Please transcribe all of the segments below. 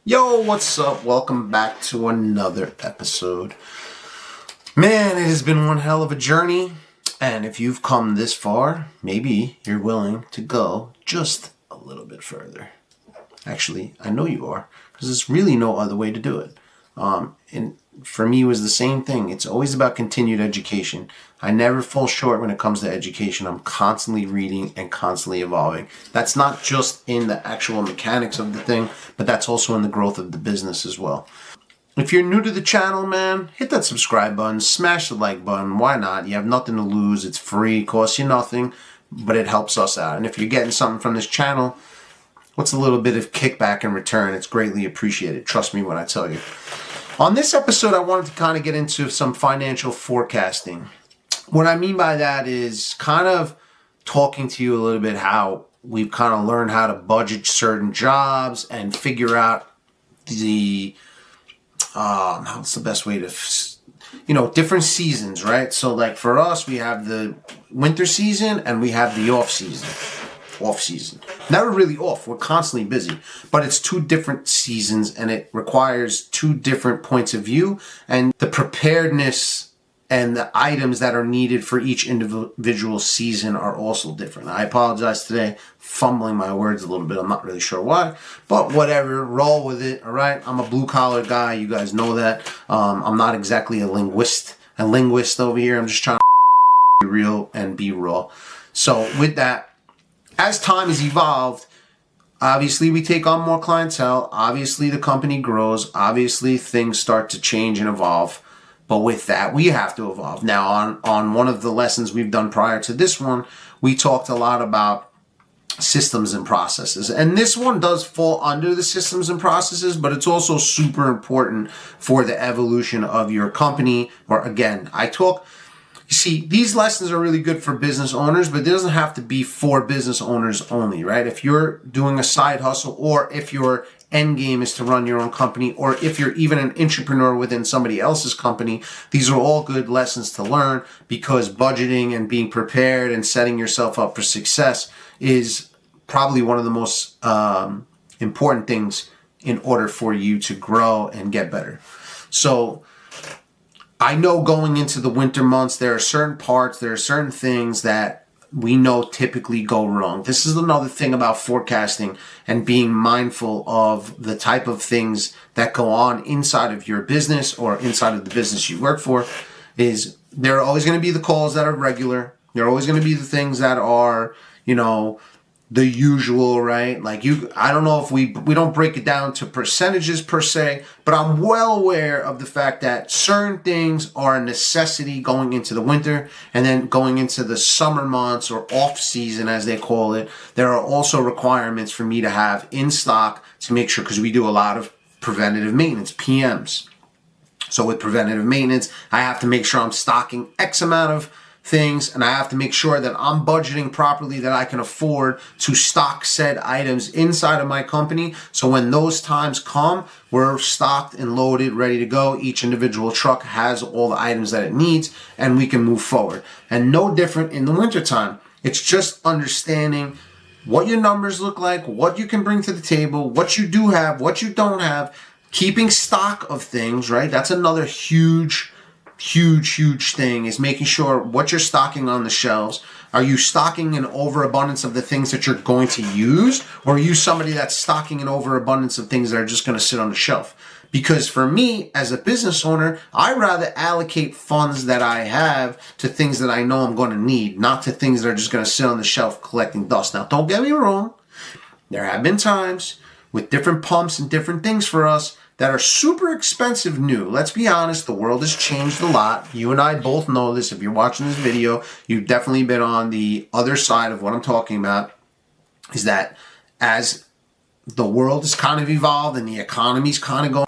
Yo, what's up? Welcome back to another episode. Man, it has been one hell of a journey. And if you've come this far, maybe you're willing to go just a little bit further. Actually, I know you are, because there's really no other way to do it. And for me, it was the same thing. It's always about continued education. I never fall short when it comes to education. I'm constantly reading and constantly evolving. That's not just in the actual mechanics of the thing, but that's also in the growth of the business as well. If you're new to the channel, man, hit that subscribe button, smash the like button. Why not? You have nothing to lose. It's free, costs you nothing, but it helps us out. And if you're getting something from this channel, what's a little bit of kickback in return? It's greatly appreciated. Trust me when I tell you. On this episode, I wanted to kind of get into some financial forecasting. What I mean by that is kind of talking to you a little bit how we've kind of learned how to budget certain jobs and figure out the, how's the best way to, different seasons, right? So like for us, we have the winter season and we have the off season. Never really off. We're constantly busy, but it's two different seasons and it requires two different points of view, and the preparedness and the items that are needed for each individual season are also different. I apologize today, fumbling my words a little bit. I'm not really sure why, but whatever, roll with it. All right. I'm a blue collar guy. You guys know that. I'm not exactly a linguist over here. I'm just trying to be real and be raw. So with that, as time has evolved, obviously we take on more clientele. Obviously the company grows. Obviously things start to change and evolve. But with that, we have to evolve. Now, on one of the lessons we've done prior to this one, we talked a lot about systems and processes. And this one does fall under the systems and processes, but it's also super important for the evolution of your company. Or again, you see, these lessons are really good for business owners, but it doesn't have to be for business owners only, right? If you're doing a side hustle, or if your end game is to run your own company, or if you're even an entrepreneur within somebody else's company, these are all good lessons to learn, because budgeting and being prepared and setting yourself up for success is probably one of the most important things in order for you to grow and get better. So I know going into the winter months, there are certain things that we know typically go wrong. This is another thing about forecasting and being mindful of the type of things that go on inside of your business or inside of the business you work for. Is there are always going to be the calls that are regular. There are always going to be the things that are, the usual, right? Like I don't know if we don't break it down to percentages per se, but I'm well aware of the fact that certain things are a necessity going into the winter, and then going into the summer months or off season as they call it. There are also requirements for me to have in stock to make sure, because we do a lot of preventative maintenance, PMs. So with preventative maintenance, I have to make sure I'm stocking X amount of things, and I have to make sure that I'm budgeting properly, that I can afford to stock said items inside of my company. So when those times come, we're stocked and loaded, ready to go. Each individual truck has all the items that it needs, and we can move forward. And no different in the wintertime. It's just understanding what your numbers look like, what you can bring to the table, what you do have, what you don't have, keeping stock of things, right? That's another huge thing, is making sure what you're stocking on the shelves. Are you stocking an overabundance of the things that you're going to use? Or are you somebody that's stocking an overabundance of things that are just going to sit on the shelf? Because for me, as a business owner, I rather allocate funds that I have to things that I know I'm going to need, not to things that are just going to sit on the shelf collecting dust. Now, don't get me wrong. There have been times with different pumps and different things for us that are super expensive new. Let's be honest, the world has changed a lot. You and I both know this. If you're watching this video, you've definitely been on the other side of what I'm talking about, is that as the world has kind of evolved and the economy's kind of going,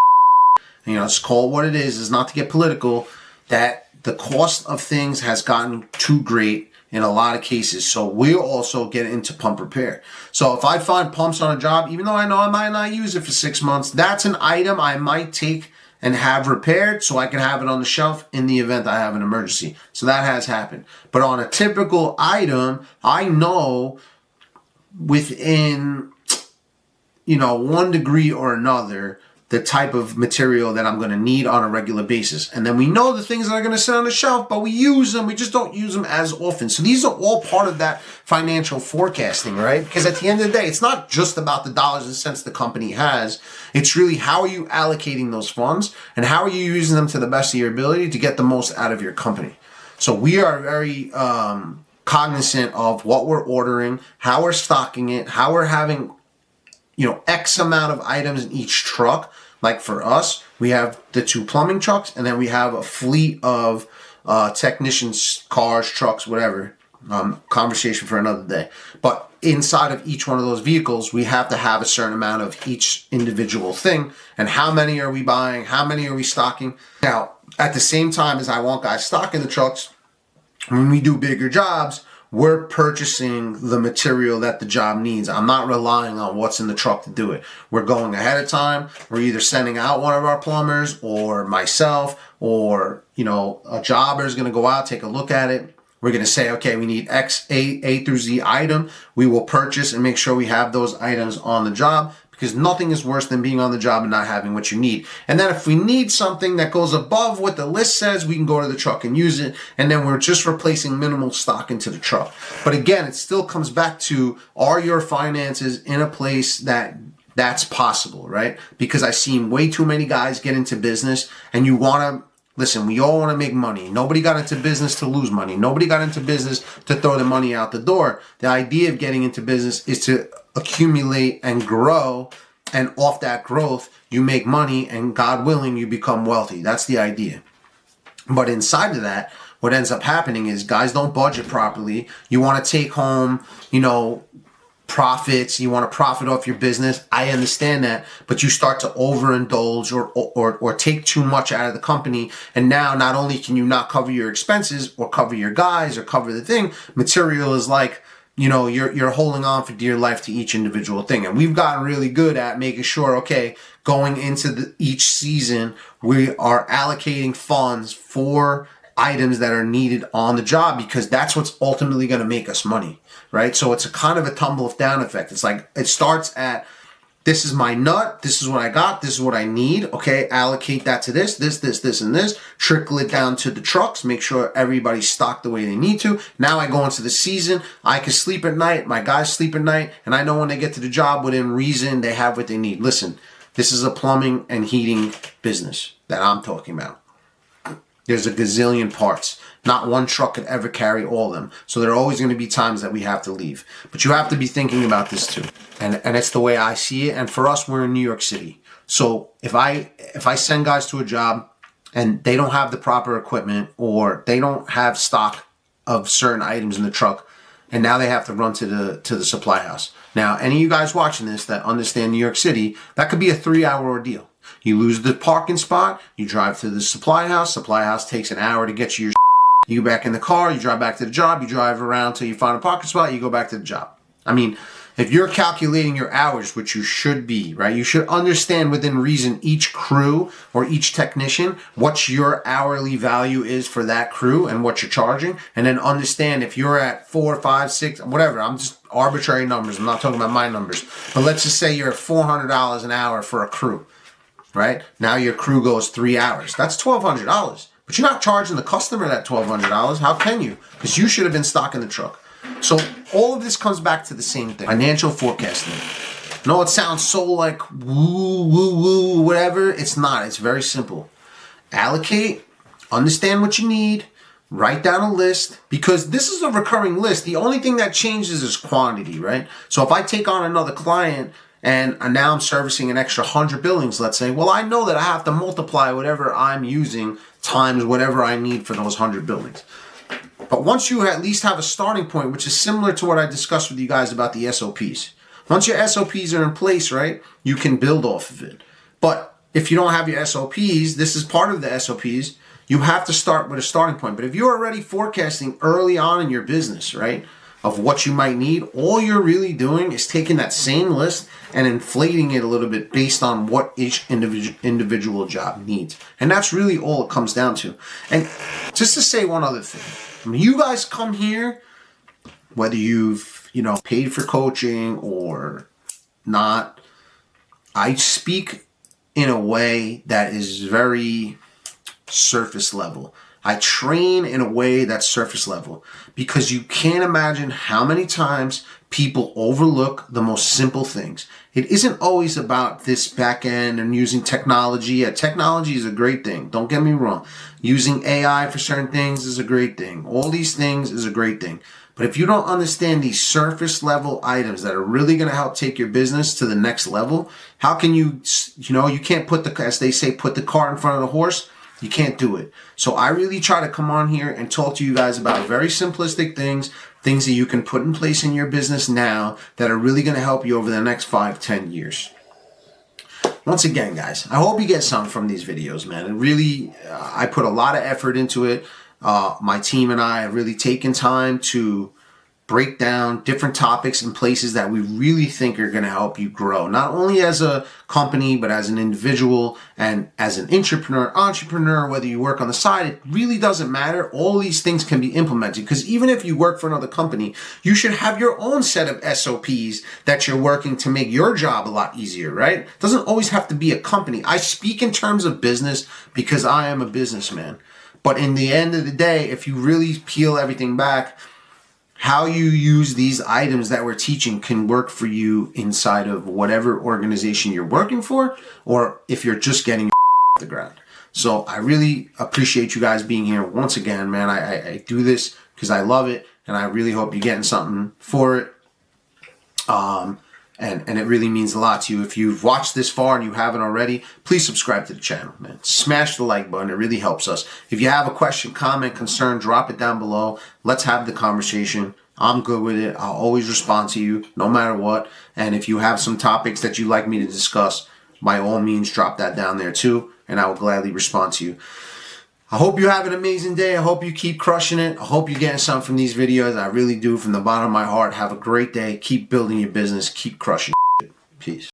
let's call it what it is not to get political, that the cost of things has gotten too great in a lot of cases. So we'll also get into pump repair. So if I find pumps on a job, even though I know I might not use it for 6 months, that's an item I might take and have repaired so I can have it on the shelf in the event I have an emergency. So that has happened. But on a typical item, I know within one degree or another, the type of material that I'm going to need on a regular basis. And then we know the things that are going to sit on the shelf, but we use them. We just don't use them as often. So these are all part of that financial forecasting, right? Because at the end of the day, it's not just about the dollars and cents the company has. It's really how are you allocating those funds and how are you using them to the best of your ability to get the most out of your company. So we are very cognizant of what we're ordering, how we're stocking it, how we're having X amount of items in each truck. Like for us, we have the 2 plumbing trucks, and then we have a fleet of technicians, cars, trucks, whatever. Conversation for another day. But inside of each one of those vehicles, we have to have a certain amount of each individual thing. And how many are we buying? How many are we stocking? Now, at the same time as I want guys stocking the trucks, when we do bigger jobs, we're purchasing the material that the job needs. I'm not relying on what's in the truck to do it. We're going ahead of time. We're either sending out one of our plumbers or myself or, a jobber is going to go out, take a look at it. We're going to say, okay, we need X, A through Z item. We will purchase and make sure we have those items on the job, because nothing is worse than being on the job and not having what you need. And then if we need something that goes above what the list says, we can go to the truck and use it. And then we're just replacing minimal stock into the truck. But again, it still comes back to, are your finances in a place that's possible, right? Because I've seen way too many guys get into business, and you want to, listen, we all want to make money. Nobody got into business to lose money. Nobody got into business to throw the money out the door. The idea of getting into business is to accumulate and grow, and off that growth you make money, and God willing you become wealthy. That's the idea. But inside of that, what ends up happening is guys don't budget properly. You want to take home profits, you want to profit off your business. I understand that, but you start to overindulge or take too much out of the company, and now not only can you not cover your expenses or cover your guys or cover the thing, material is like, you're holding on for dear life to each individual thing. And we've gotten really good at making sure, okay, going into each season, we are allocating funds for items that are needed on the job, because that's what's ultimately going to make us money, right? So it's a kind of a tumble down effect. It's like, it starts at, this is my nut, this is what I got, this is what I need, okay, allocate that to this, and this, trickle it down to the trucks, make sure everybody's stocked the way they need to. Now I go into the season, I can sleep at night, my guys sleep at night, and I know when they get to the job, within reason, they have what they need. Listen, this is a plumbing and heating business that I'm talking about. There's a gazillion parts. Not one truck could ever carry all of them. So there are always going to be times that we have to leave. But you have to be thinking about this too. And it's the way I see it. And for us, we're in New York City. So if I send guys to a job and they don't have the proper equipment, or they don't have stock of certain items in the truck, and now they have to run to the supply house. Now, any of you guys watching this that understand New York City, that could be a 3-hour ordeal. You lose the parking spot, you drive to the supply house takes an hour to get you your you go back in the car, you drive back to the job, you drive around till you find a parking spot, you go back to the job. I mean, if you're calculating your hours, which you should be, right? You should understand within reason each crew or each technician, what your hourly value is for that crew and what you're charging. And then understand if you're at 4, 5, 6, whatever, I'm just arbitrary numbers. I'm not talking about my numbers. But let's just say you're at $400 an hour for a crew, right? Now your crew goes 3 hours. That's $1,200. But you're not charging the customer that $1,200. How can you? Because you should have been stocking the truck. So all of this comes back to the same thing. Financial forecasting. No, it sounds so like woo, woo, woo, whatever. It's not. It's very simple. Allocate. Understand what you need. Write down a list. Because this is a recurring list. The only thing that changes is quantity, right? So if I take on another client and now I'm servicing an extra 100 buildings, let's say, well, I know that I have to multiply whatever I'm using times whatever I need for those 100 buildings. But once you at least have a starting point, which is similar to what I discussed with you guys about the SOPs. Once your SOPs are in place, right, you can build off of it. But if you don't have your SOPs, this is part of the SOPs, you have to start with a starting point. But if you're already forecasting early on in your business, right, of what you might need, all you're really doing is taking that same list and inflating it a little bit based on what each individual job needs. And that's really all it comes down to. And just to say one other thing, when you guys come here, whether you've, paid for coaching or not, I speak in a way that is very surface level. I train in a way that's surface level because you can't imagine how many times people overlook the most simple things. It isn't always about this back end and using technology. Yeah, technology is a great thing. Don't get me wrong. Using AI for certain things is a great thing. All these things is a great thing. But if you don't understand these surface level items that are really going to help take your business to the next level, how can you can't put as they say, put the cart in front of the horse. You can't do it. So I really try to come on here and talk to you guys about very simplistic things that you can put in place in your business now that are really going to help you over the next 5-10 years. Once again, guys, I hope you get something from these videos, man. It really, I put a lot of effort into it. My team and I have really taken time to break down different topics and places that we really think are going to help you grow, not only as a company, but as an individual and as an entrepreneur, whether you work on the side, it really doesn't matter. All these things can be implemented because even if you work for another company, you should have your own set of SOPs that you're working to make your job a lot easier, right? It doesn't always have to be a company. I speak in terms of business because I am a businessman. But in the end of the day, if you really peel everything back, how you use these items that we're teaching can work for you inside of whatever organization you're working for, or if you're just getting your off the ground. So I really appreciate you guys being here once again, man. I do this because I love it, and I really hope you're getting something for it. And it really means a lot to you. If you've watched this far and you haven't already, please subscribe to the channel, man. Smash the like button. It really helps us. If you have a question, comment, concern, drop it down below. Let's have the conversation. I'm good with it. I'll always respond to you no matter what. And if you have some topics that you'd like me to discuss, by all means, drop that down there too, and I will gladly respond to you. I hope you have an amazing day. I hope you keep crushing it. I hope you're getting something from these videos. I really do from the bottom of my heart. Have a great day. Keep building your business. Keep crushing it. Peace.